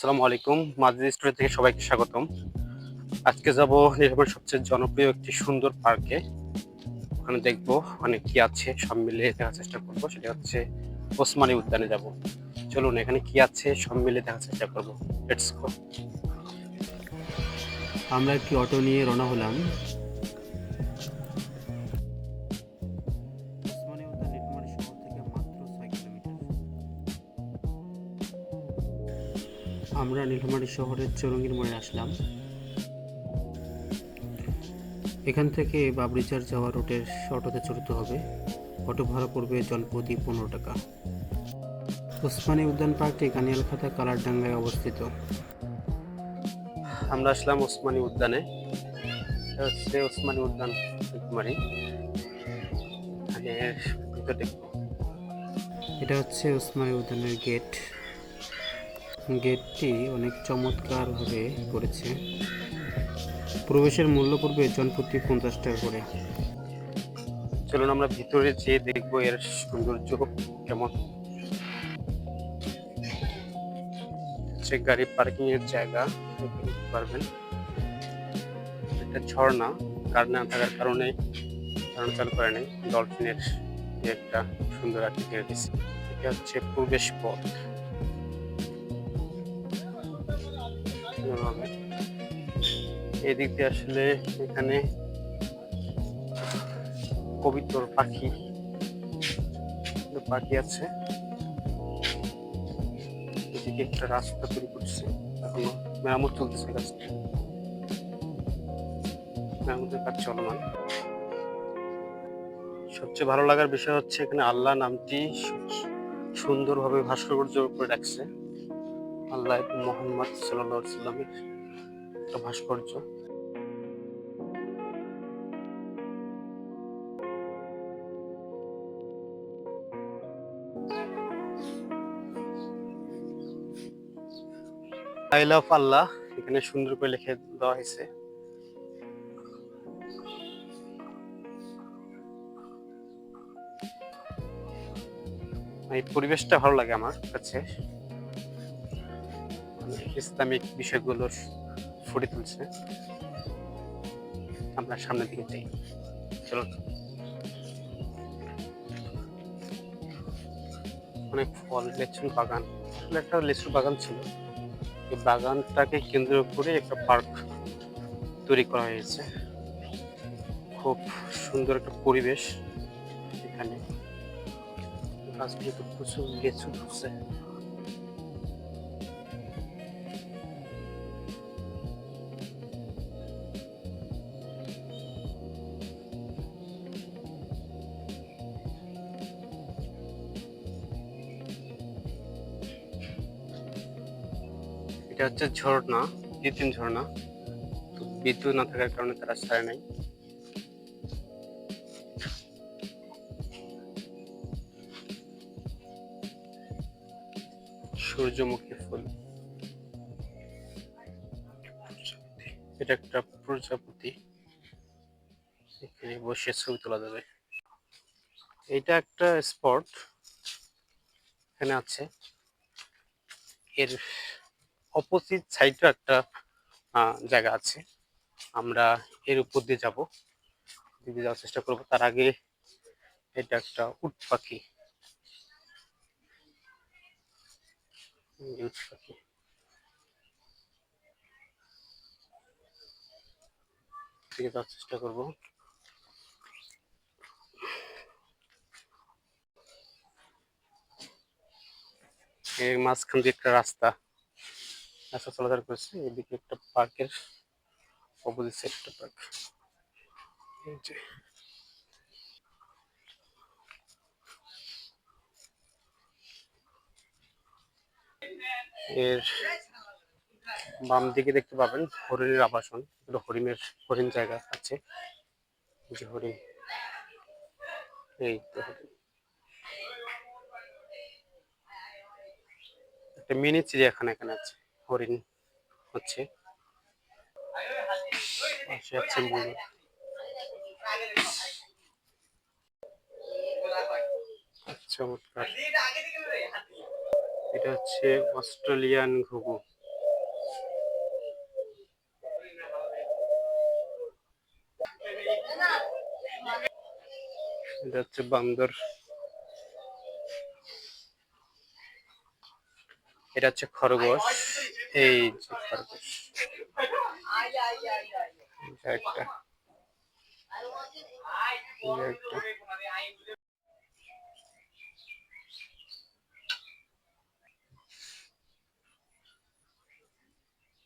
আসসালামু আলাইকুম। Madrid story থেকে সবাইকে স্বাগতম। আজকে যাব নীলফামারীর সবচেয়ে জনপ্রিয় একটি সুন্দর পার্কে। ওখানে দেখবো ওখানে কি আছে, সব মিলিয়ে দেখার চেষ্টা করব। সেটা হচ্ছে ওসমানী উদ্যানে যাব। চলুন এখানে কি আছে সব মিলিয়ে দেখার চেষ্টা করব। Let's go. আমরা একটি অটো নিয়ে রওনা হলাম। ওসমানী উদ্যান নীলফামারী শহর থেকে মাত্র 6 কিলোমিটার। আমরা নীলফামারী শহরের চৌরঙ্গীর মোড়ে আসলাম। এখান থেকে বাবরিচার যাওয়া রুটের অটোতে চড়তে হবে। অটো ভাড়া পড়বে জনপ্রতি 15 টাকা। ওসমানী উদ্যান পার্কটি কানিয়ালখাতা কালারডাঙ্গায় অবস্থিত। আমরা আসলাম ওসমানী উদ্যানে। এটা হচ্ছে ওসমানী উদ্যান নীলফামারী। এটা হচ্ছে ওসমানী উদ্যানের গেট। গেটটি অনেক চমৎকারভাবে করেছে। প্রবেশের মূল্য পড়বে জনপ্রতি 50 টাকা করে। চলুন আমরা ভিতরে যেয়ে দেখবো এর সৌন্দর্য কেমন। হচ্ছে গাড়ি পার্কিং এর জায়গা, দেখতে পারবেন। একটা ঝর্ণা, কার না থাকার কারণে ঝর্ণা চালু করে নেই। ডলফিনের একটা সুন্দর আকৃতির। এটা হচ্ছে প্রবেশ পথ। এদিক দিয়ে আসলে এখানে কবিতর পাখি পাখি আছে। এদিকে একটা রাস্তা তৈরি করছে, এখনো মেরামত চলতেছে। কাজটা মেরামতের কাজ চলমান। সবচেয়ে ভালো লাগার বিষয় হচ্ছে এখানে আল্লাহ নামটি সুন্দরভাবে ভাস্কর্য করে রাখছে। আল্লাহ মোহাম্মদ সাল্লাল্লাহু আলাইহি সাল্লামের একটা ভাস্কর্য। আই লাভ আল্লাহ এখানে সুন্দর করে লিখে দেওয়া হয়েছে। এই পরিবেশটা ভালো লাগে আমার কাছে। ইসলামিক বিষয়গুলো ফুটে তুলছে। আমরা সামনের দিকে যাই, চলো। অনেক ফল, লেচুর বাগান। আসলে একটা লেচুর বাগান ছিল, এই বাগানটাকে কেন্দ্র করে একটা পার্ক তৈরি করা হয়েছে। খুব সুন্দর একটা পরিবেশ এখানে। গাছগুলোতে প্রচুর লেচু ধরছে। এটা হচ্ছে ঝর্ণা, কৃত্রিম ঝর্ণা। বিদ্যুৎ না থাকার কারণে তারা ছাড়ে নাই। সূর্যমুখী ফুল, এটা একটা প্রজাপতি। এখানে বসে ছবি তোলা যাবে। এটা একটা স্পট এখানে আছে। এর অপোজিট সাইডে একটা জায়গা আছে। আমরা এর উপর দিয়ে যাবো, দিকে যাওয়ার চেষ্টা করবো। তার আগে এটা একটা উট পাখি, উট পাখি দিকে যাওয়ার চেষ্টা করবো। এর মাঝখান দিয়ে একটা রাস্তা চলাচল করছে। এদিকে একটা পার্কের অপোজিট সাইড একটা পার্ক। এর বাম দিকে দেখতে পাবেন হরিণের আবাসন। হরিণ জায়গা আছে, যে হরিণ, এই তো হরিণ। একটা মিনি চিড়িয়াখানা এখানে আছে। হরিণ হচ্ছে, পাশে আছে ময়ূর। চমৎকার। এটা হচ্ছে অস্ট্রেলিয়ান ঘুঘু। এটা হচ্ছে বান্দর, এটা হচ্ছে খরগোশ। এই যে খরগোশ, একটা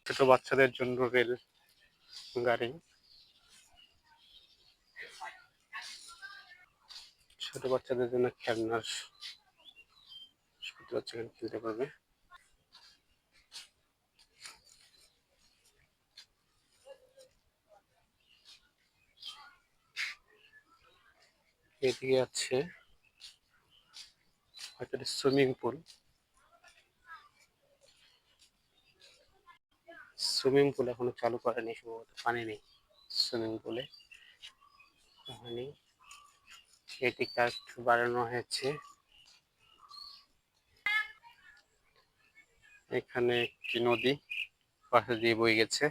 ছোট বাচ্চাদের জন্য রেল গাড়ি, ছোট বাচ্চাদের জন্য খেলনার ছোট বাচ্চা খেলতে পারবে। এদিকে আছে হয়তো সুইমিং পুল। সুইমিং পুল এখনো চালু করেনি, সম্ভবত পানি নেই সুইমিং পুলে, পানি। এটিকে একটু বাড়ানো হয়েছে। এখানে একটি নদী পাশে দিয়ে বয়ে গেছে।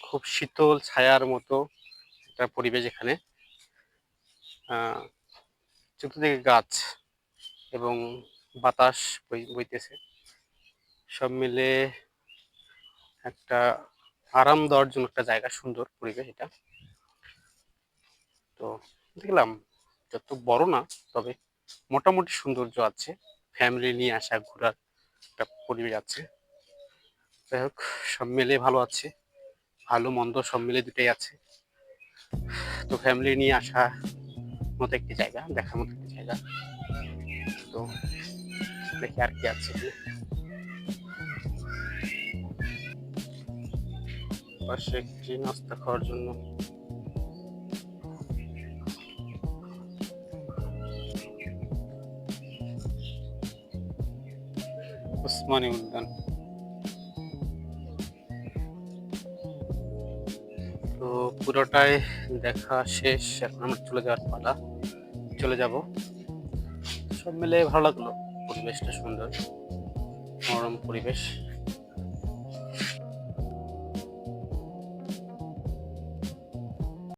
খুব শীতল ছায়ার মতো একটা পরিবেশ এখানে। চতুর্দিকে গাছ এবং বাতাস বইতেছে, সব মিলে একটা আরাম দেওয়ার জন্য একটা জায়গা, সুন্দর পরিবেশ এটা। তো দেখলাম যত বড় না, তবে মোটামুটি সৌন্দর্য আছে, ফ্যামিলি নিয়ে আসা ঘোরার একটা পরিবেশ আছে। যাই হোক, সব মিলে ভালো আছে, ভালো মন্দ সব মিলে দুটাই আছে। তো ফ্যামিলি নিয়ে আসা মতো একটি জায়গা, দেখার মতো একটি জায়গা। তো দেখি আর কি আছে। পাশে একটি নাস্তা খাওয়ার জন্য ওসমানী উদ্যান। তো পুরোটাই দেখা শেষ, এখন আমরা চলে যাওয়ার পালা, চলে যাব। সব মিলে ভালো লাগলো, পরিবেশটা সুন্দর, মনোরম পরিবেশ।